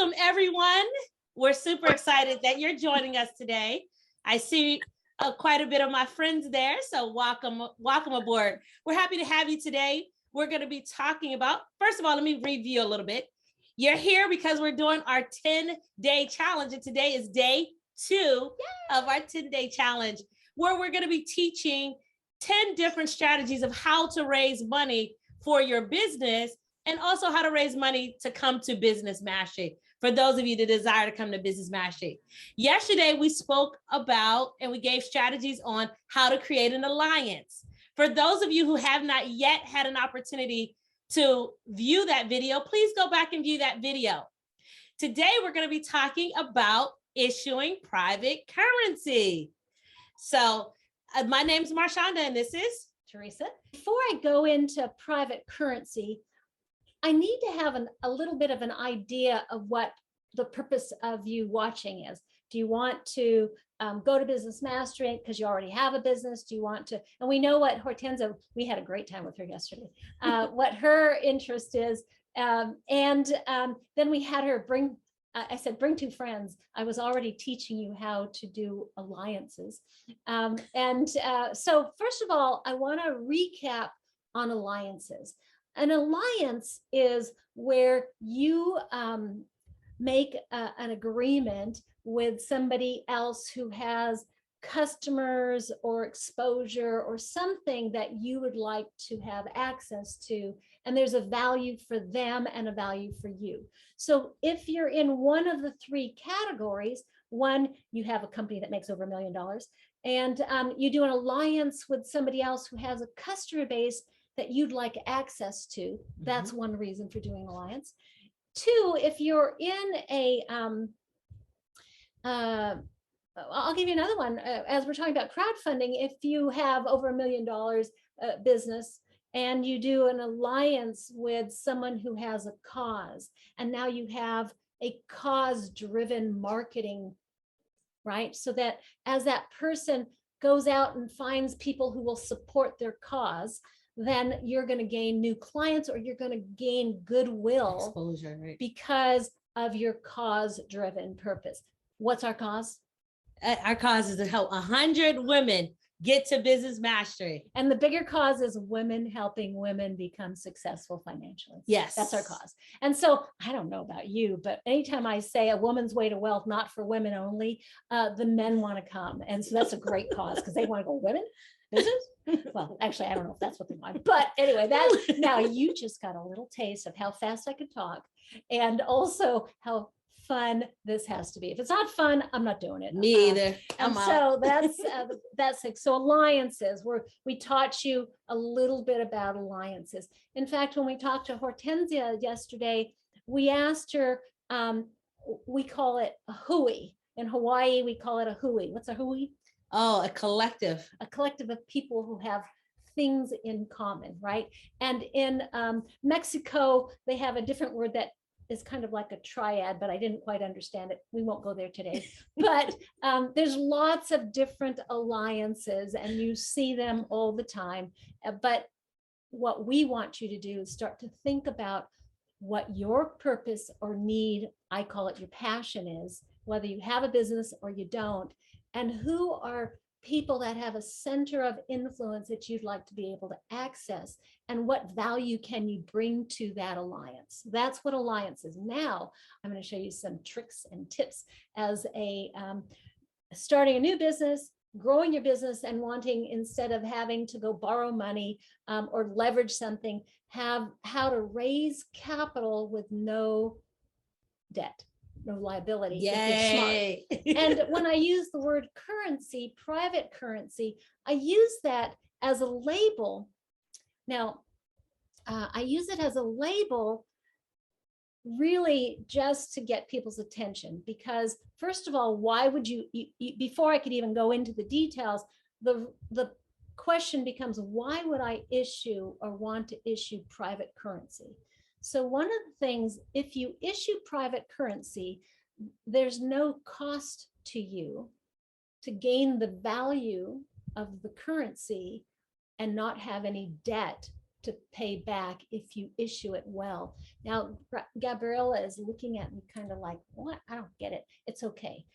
Welcome, everyone. We're super excited that you're joining us today. I see quite a bit of my friends there, so welcome aboard. We're happy to have you today. We're going to be talking about, first of all, let me review a little bit. You're here because we're doing our 10-day challenge, and today is day 2 of our 10-day challenge, where we're going to be teaching 10 different strategies of how to raise money for your business, and also how to raise money to come to Business Mastery, for those of you that desire to come to Business Mastery. Yesterday, we spoke about and we gave strategies on how to create an alliance. For those of you who have not yet had an opportunity to view that video, please go back and view that video. Today, we're going to be talking about issuing private currency. So my name is Marshonda, and this is Teresa. Before I go into private currency, I need to have a little bit of an idea of what the purpose of you watching is. Do you want to go to Business Mastery because you already have a business? Do you want to, and we know what Hortensia, we had a great time with her yesterday, what her interest is. Then we had her bring, I said, bring 2 friends. I was already teaching you how to do alliances. So first of all, I want to recap on alliances. An alliance is where you make an agreement with somebody else who has customers or exposure or something that you would like to have access to, and there's a value for them and a value for you. So if you're in one of the 3 categories, one, you have a company that makes over $1 million, and you do an alliance with somebody else who has a customer base that you'd like access to. That's one reason for doing alliance. 2, if you're in a, I'll give you another one. As we're talking about crowdfunding, if you have over $1 million business and you do an alliance with someone who has a cause, and now you have a cause-driven marketing, right? So that as that person goes out and finds people who will support their cause, then you're going to gain new clients, or you're going to gain goodwill exposure, right? Because of your cause-driven purpose. What's our cause? Our cause is to help 100 women get to Business Mastery. And the bigger cause is women helping women become successful financially. Yes. That's our cause. And so I don't know about you, but anytime I say a woman's way to wealth, not for women only, the men want to come. And so that's a great cause, because they want to go, women? Business? Well, actually, I don't know if that's what they want, but anyway, now you just got a little taste of how fast I can talk, and also how fun this has to be. If it's not fun, I'm not doing it. Me either. And so that's it. So alliances, we taught you a little bit about alliances. In fact, when we talked to Hortensia yesterday, we asked her, we call it a hui. In Hawaii, we call it a hui. What's a hui? Oh, a collective. A collective of people who have things in common, right? And in Mexico, they have a different word that is kind of like a triad, but I didn't quite understand it. We won't go there today. But there's lots of different alliances, and you see them all the time. But what we want you to do is start to think about what your purpose or need, I call it your passion, is, whether you have a business or you don't, and who are people that have a center of influence that you'd like to be able to access, and what value can you bring to that alliance. That's what alliance is. Now, I'm going to show you some tricks and tips as a starting a new business, growing your business, and wanting, instead of having to go borrow money or leverage something, have how to raise capital with no debt. No liability. Yay. And when I use the word currency, private currency, I use that as a label. Now, I use it as a label really just to get people's attention, because first of all, why would you before I could even go into the details, the question becomes, why would I issue or want to issue private currency? So one of the things, if you issue private currency, there's no cost to you to gain the value of the currency and not have any debt to pay back if you issue it well. Now, Gabriella is looking at me kind of like, what? I don't get it. It's okay.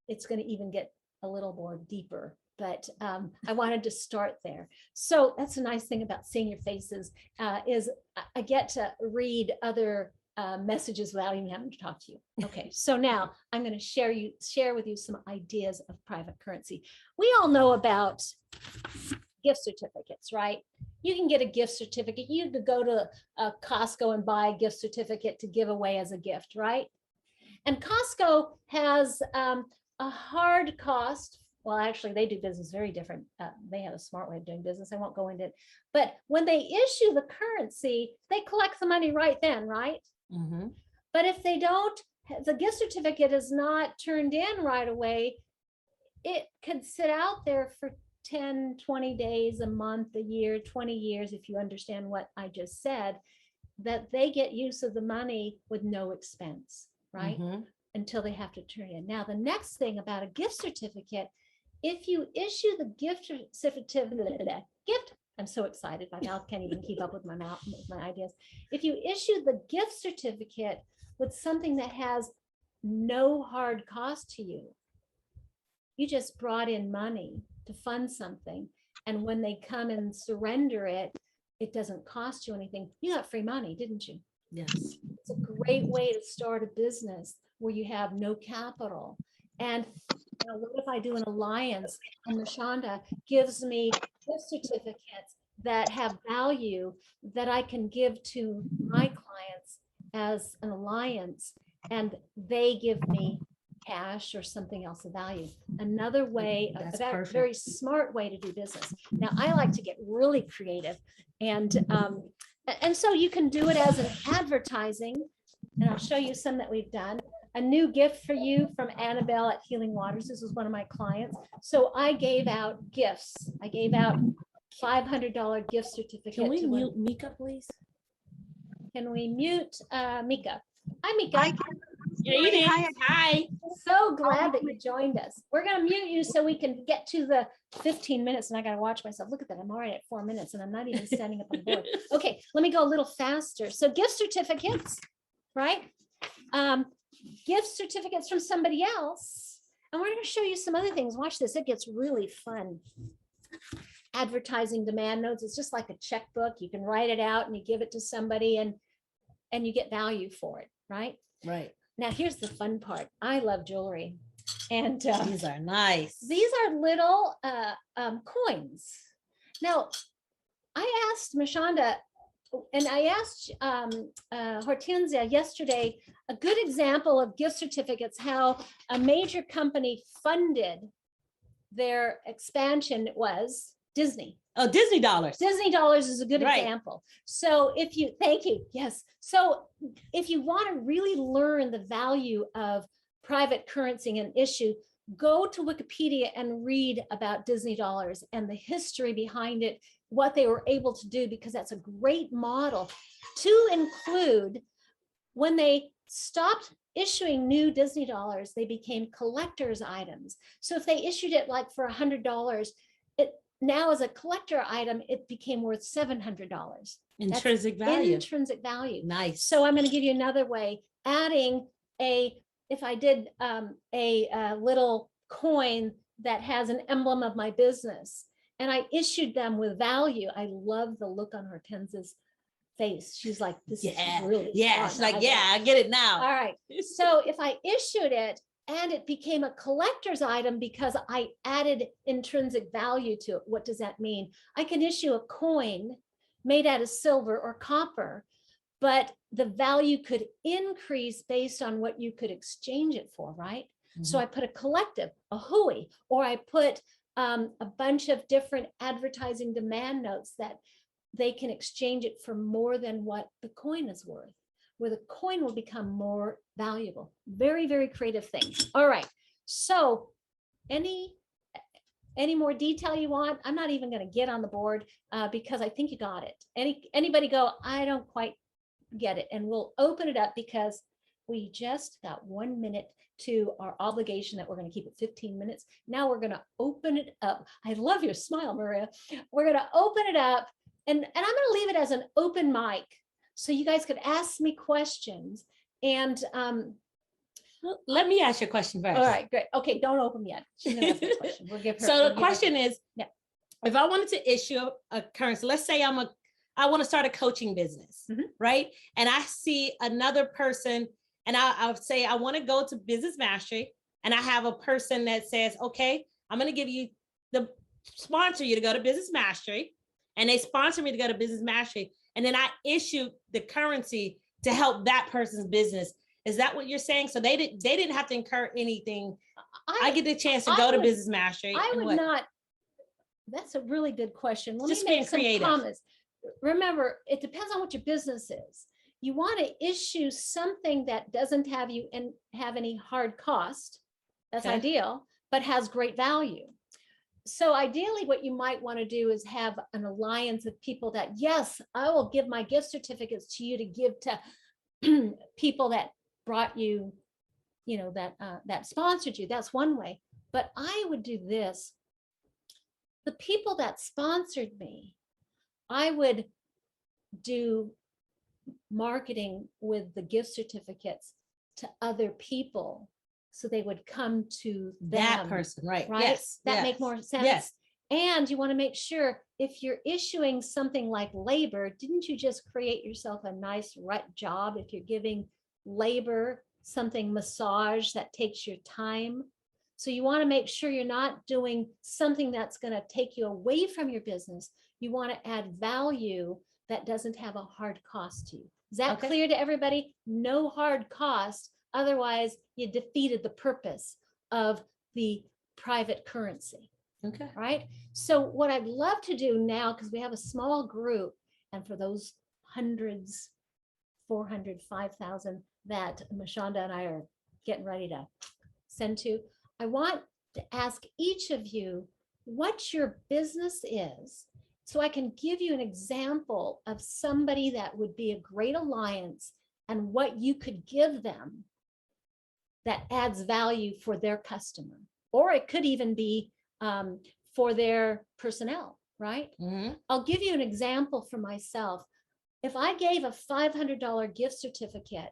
It's going to even get a little more deeper, but I wanted to start there. So that's a nice thing about seeing your faces, is I get to read other messages without even having to talk to you. Okay, so now I'm going to share with you some ideas of private currency. We all know about gift certificates, right? You can get a gift certificate. You could go to Costco and buy a gift certificate to give away as a gift, right? And Costco has a hard cost. Well, actually, they do business very different. They have a smart way of doing business. I won't go into it. But when they issue the currency, they collect the money right then, right? Mm-hmm. But if they don't, the gift certificate is not turned in right away, it could sit out there for 10, 20 days, a month, a year, 20 years, if you understand what I just said, that they get use of the money with no expense, right? Mm-hmm. Until they have to turn it in. Now, the next thing about a gift certificate, if you issue the gift certificate, I'm so excited, my mouth can't even keep up with my mouth, with my ideas. If you issue the gift certificate with something that has no hard cost to you, you just brought in money to fund something. And when they come and surrender it, it doesn't cost you anything. You got free money, didn't you? Yes. It's a great way to start a business where you have no capital. And what if I do an alliance and Mashonda gives me gift certificates that have value that I can give to my clients as an alliance, and they give me cash or something else of value. Another way, a very smart way to do business. Now, I like to get really creative, and so you can do it as an advertising, and I'll show you some that we've done. A new gift for you from Annabelle at Healing Waters. This was one of my clients. So I gave out gifts. I gave out $500 gift certificate. Can we mute Mika, please? Can we mute Mika? Hi, Mika. You're eating. Hi. So glad that you joined us. We're going to mute you so we can get to the 15 minutes, and I got to watch myself. Look at that. I'm already at 4 minutes and I'm not even standing up on the board. Okay, let me go a little faster. So gift certificates, right? Gift certificates from somebody else. And we're going to show you some other things. Watch this. It gets really fun. Advertising demand notes. It's just like a checkbook. You can write it out and you give it to somebody, and you get value for it, right? Right. Now, here's the fun part. I love jewelry. And these are nice. These are little coins. Now, I asked Mashonda, and I asked Hortensia yesterday, a good example of gift certificates, how a major company funded their expansion was Disney. Oh, Disney dollars. Disney dollars is a good example. So if you, thank you, yes. So if you want to really learn the value of private currency and issue, go to Wikipedia and read about Disney dollars and the history behind it, what they were able to do, because that's a great model to include. When they stopped issuing new Disney dollars, they became collector's items. So if they issued it like for $100, it now as a collector item, it became worth $700. Intrinsic value. Intrinsic value. Nice. So I'm going to give you another way, adding if I did a little coin that has an emblem of my business, and I issued them with value. I love the look on Hortensia's face. She's like, this is really fun. She's like, I get it now. All right. So if I issued it and it became a collector's item because I added intrinsic value to it, what does that mean? I can issue a coin made out of silver or copper, but the value could increase based on what you could exchange it for, right? Mm-hmm. So I put a collective, a HUI, or I put a bunch of different advertising demand notes that they can exchange it for more than what the coin is worth, where the coin will become more valuable. Very, very creative thing. All right. So any more detail you want? I'm not even going to get on the board because I think you got it. Anybody go, I don't quite get it. And we'll open it up because We just got 1 minute to our obligation that we're going to keep it 15 minutes. Now we're going to open it up. I love your smile, Maria. We're going to open it up, and I'm going to leave it as an open mic so you guys could ask me questions. And let me ask you a question first. all right, great. Okay, don't open yet. She's going to ask me a question. We'll give her. So we'll the give her- question is, Yeah. if I wanted to issue a currency, let's say I want to start a coaching business, Mhm. right? And I see another person, and I would say I want to go to Business Mastery, and I have a person that says, okay, I'm going to give you sponsor you to go to Business Mastery, and they sponsor me to go to Business Mastery, and then I issue the currency to help that person's business. Is that what you're saying? So they didn't have to incur anything. I get the chance to go to Business Mastery. I would not. That's a really good question. Let Just me make being some creative. comments. Remember, it depends on what your business is. You want to issue something that doesn't have you and have any hard cost. That's Okay. ideal, but has great value. So ideally, what you might want to do is have an alliance of people that, yes, I will give my gift certificates to you to give to people that brought you, that sponsored you. That's one way. But I would do this. The people that sponsored me, I would do marketing with the gift certificates to other people so they would come to That them, person, right? right? Yes. That yes, make more sense. Yes. And you want to make sure if you're issuing something like labor, didn't you just create yourself a nice job if you're giving labor something massage that takes your time? So you want to make sure you're not doing something that's going to take you away from your business. You want to add value that doesn't have a hard cost to you. Is that Okay. clear to everybody? No hard cost. Otherwise, you defeated the purpose of the private currency. Okay. Right. So what I'd love to do now, because we have a small group, and for those hundreds, 400, 5,000 that Mashonda and I are getting ready to send to, I want to ask each of you what your business is, so I can give you an example of somebody that would be a great alliance and what you could give them that adds value for their customer. Or it could even be for their personnel, right? Mm-hmm. I'll give you an example for myself. If I gave a $500 gift certificate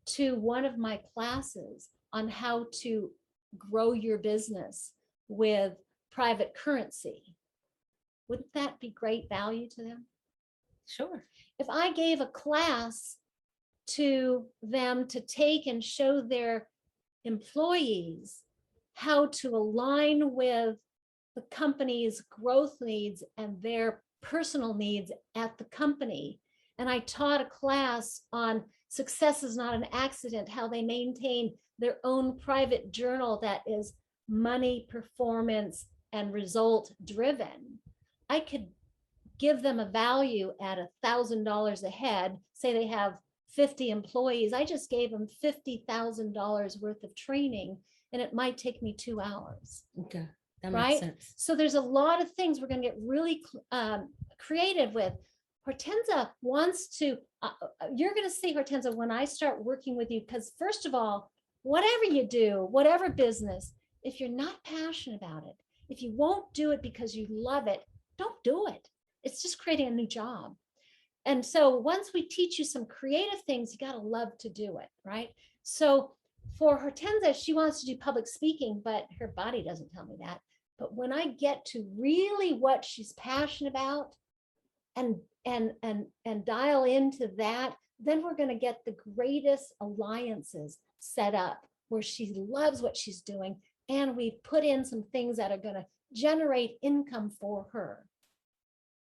to one of my classes on how to grow your business with private currency, wouldn't that be great value to them? Sure. If I gave a class to them to take and show their employees how to align with the company's growth needs and their personal needs at the company, and I taught a class on success is not an accident, how they maintain their own private journal that is money, performance, and result driven, I could give them a value at $1,000 a head. Say they have 50 employees. I just gave them $50,000 worth of training, and it might take me 2 hours. Okay. That right? makes sense. So there's a lot of things we're going to get really creative with. Hortensia wants to, you're going to see, Hortensia, when I start working with you, because first of all, whatever you do, whatever business, if you're not passionate about it, if you won't do it because you love it, don't do it. It's just creating a new job. And so once we teach you some creative things, you got to love to do it, right? So for Hortensia, she wants to do public speaking, but her body doesn't tell me that. But when I get to really what she's passionate about and dial into that, then we're going to get the greatest alliances set up where she loves what she's doing. And we put in some things that are going to generate income for her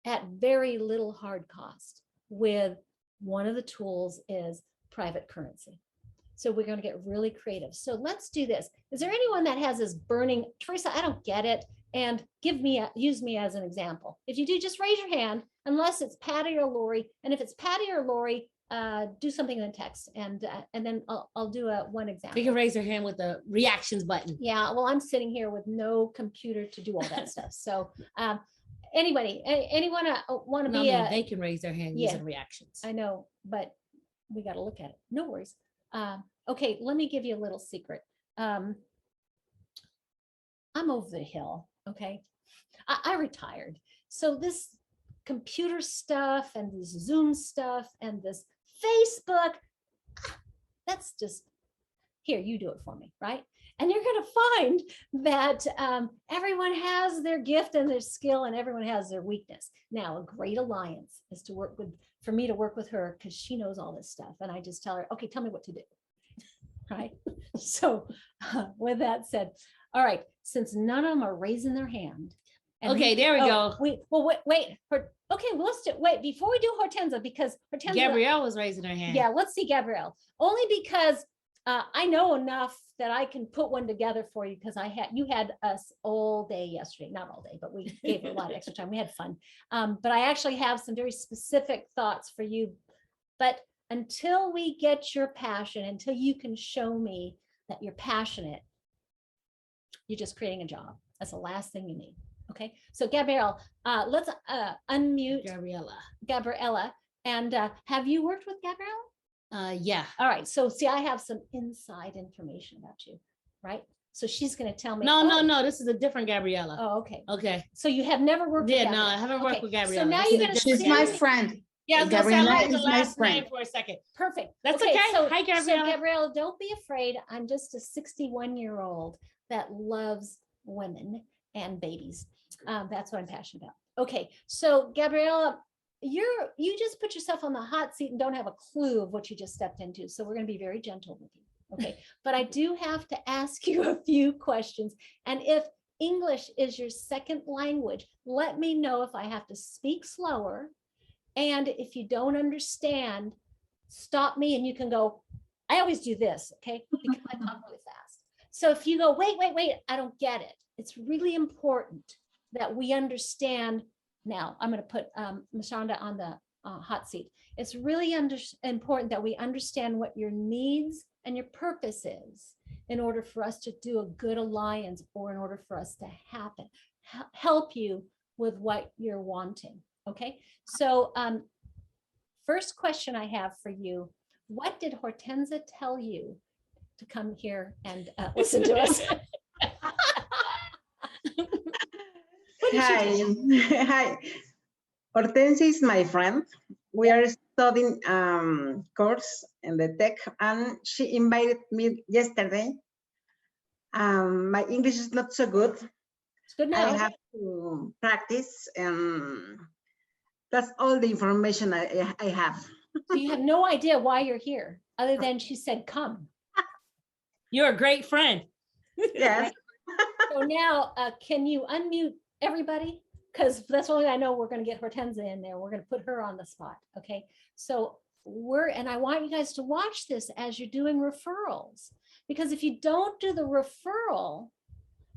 at very little hard cost. With one of the tools is private currency. So we're going to get really creative. So let's do this. Is there anyone that has this burning, Teresa, I don't get it, and use me as an example? If you do, just raise your hand, unless it's Patty or Lori. And if it's Patty or Lori, do something in the text, and then I'll do one example. You can raise your hand with the reactions button. Yeah, well, I'm sitting here with no computer to do all that stuff. So anybody, anyone want to be they can raise their hand using reactions. I know, but we got to look at it. No worries. Okay, let me give you a little secret. I'm over the hill, okay? I retired. So this computer stuff and this Zoom stuff and this Facebook, that's just, here, you do it for me, right? And you're going to find that everyone has their gift and their skill and everyone has their weakness. Now, a great alliance is to work with, for me to work with her because she knows all this stuff. And I just tell her, okay, tell me what to do. Right. So with that said, all right, since none of them are raising their hand. Okay, there we go. Wait. Okay, well, let's do, wait, before we do Hortensia, because Hortensia. Gabrielle was raising her hand. Yeah, let's see Gabrielle. Only because I know enough that I can put one together for you because you had us all day yesterday, not all day, but we gave you a lot of extra time. We had fun. But I actually have some very specific thoughts for you. But until we get your passion, until you can show me that you're passionate, you're just creating a job. That's the last thing you need. Okay, so Gabrielle, let's unmute Gabriella. And have you worked with Gabrielle? Yeah. All right. So see, I have some inside information about you, right? So she's going to tell me. No. This is a different Gabriella. Oh, okay. Okay. So you have never worked with Gabriella? No, I haven't worked with Gabriella. So now you're going to. She's my friend. Yeah, I was going to say I like the last name for a second. Perfect. That's okay. So, hi, Gabriella. So Gabriella, don't be afraid. I'm just a 61-year-old that loves women and babies. That's what I'm passionate about. Okay. So Gabriella, you just put yourself on the hot seat and don't have a clue of what you just stepped into. So we're going to be very gentle with you. Okay. But I do have to ask you a few questions. And if English is your second language, let me know if I have to speak slower. And if you don't understand, stop me and you can go, I always do this, okay? Because I talk really fast. So if you go, wait, I don't get it. It's really important that we understand. Now, I'm going to put Mashonda on the hot seat. It's really important that we understand what your needs and your purpose is in order for us to do a good alliance or in order for us to help you with what you're wanting. Okay, so first question I have for you, what did Hortensia tell you to come here and listen to us? Hi. Hortensia is my friend. We are studying course in the tech and she invited me yesterday. My English is not so good. It's good now. I have to practice and that's all the information I have. So you have no idea why you're here, other than she said, come. You're a great friend. Yes. So now, can you unmute everybody? Because that's only I know we're going to get Hortensia in there. We're going to put her on the spot. Okay. So and I want you guys to watch this as you're doing referrals, because if you don't do the referral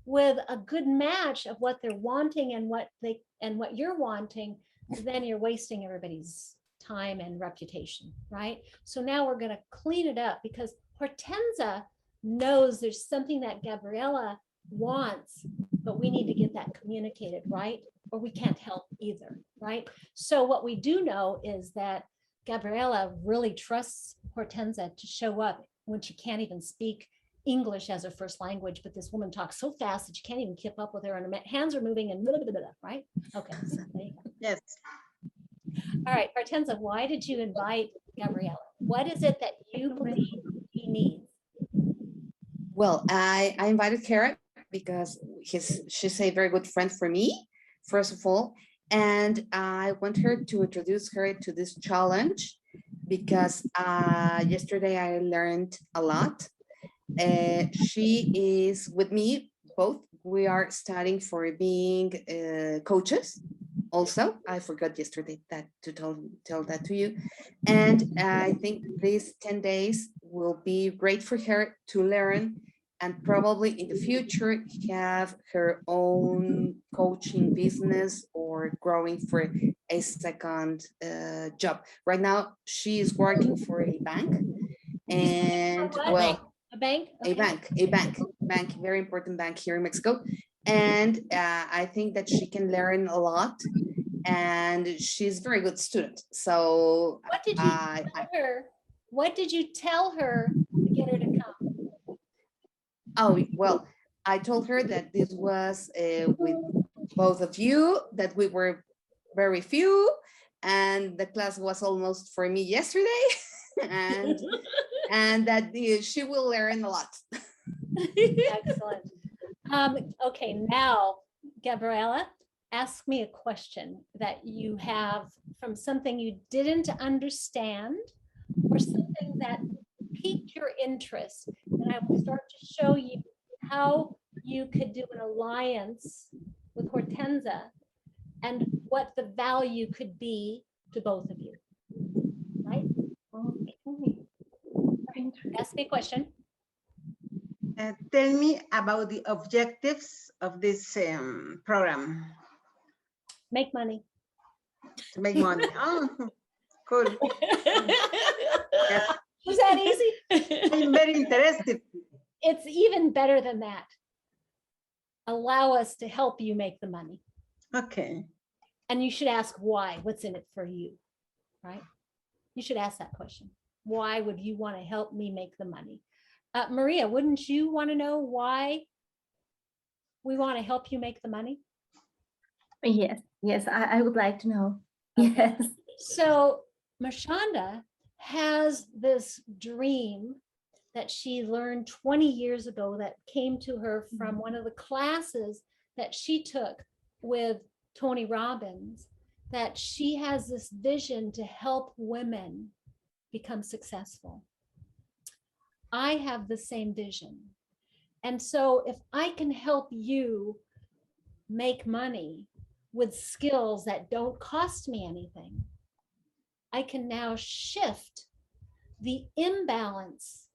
with a good match of what they're wanting and what you're wanting, then you're wasting everybody's time and reputation, right? So now we're going to clean it up because Hortensia knows there's something that Gabriella wants, but we need to get that communicated, right? Or we can't help either, right? So what we do know is that Gabriella really trusts Hortensia to show up when she can't even speak English as her first language, but this woman talks so fast that you can't even keep up with her and her hands are moving and blah, blah, blah, blah, right? Okay. So there you go. Yes. All right, Hortensia, why did you invite Gabriella? What is it that you believe he needs? Well, I invited her because she's a very good friend for me, first of all. And I want her to introduce her to this challenge because yesterday I learned a lot. She is with me, both. We are studying for being coaches. Also, I forgot yesterday to tell that to you. And I think these 10 days will be great for her to learn and probably in the future have her own coaching business or growing for a second job. Right now, she is working for a bank and well, a bank, okay. a bank, very important bank here in Mexico. And I think that she can learn a lot and she's a very good student. So what did you tell her Oh, well, I told her that this was with both of you, that we were very few, and the class was almost for me yesterday, and that she will learn a lot. Excellent. Okay, now, Gabriela, ask me a question that you have from something you didn't understand or something that piqued your interest. And I will start to show you how you could do an alliance with Hortensia and what the value could be to both of you. Right? Ask me a question. Tell me about the objectives of this program Make money. to make money. Oh, cool. Yes, Was that easy? I'm very interested. It's even better than that. Allow us to help you make the money. Okay. And you should ask why, what's in it for you, right? You should ask that question. Why would you want to help me make the money? Maria, wouldn't you want to know why we want to help you make the money? Yes, I would like to know. Okay. Yes. So Marshanda has this dream that she learned 20 years ago that came to her from one of the classes that she took with Tony Robbins, that she has this vision to help women become successful. I have the same vision. And so if I can help you make money with skills that don't cost me anything, I can now shift the imbalance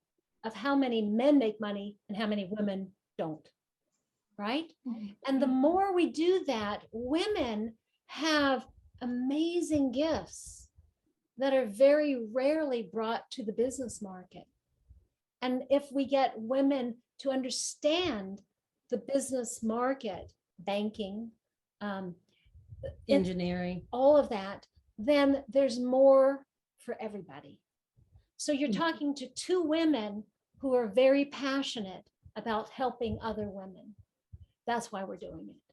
of how many men make money and how many women don't, right? And the more we do that, women have amazing gifts that are very rarely brought to the business market. And if we get women to understand the business market, banking, Engineering. all of that, then there's more for everybody. So you're talking to two women who are very passionate about helping other women. That's why we're doing it.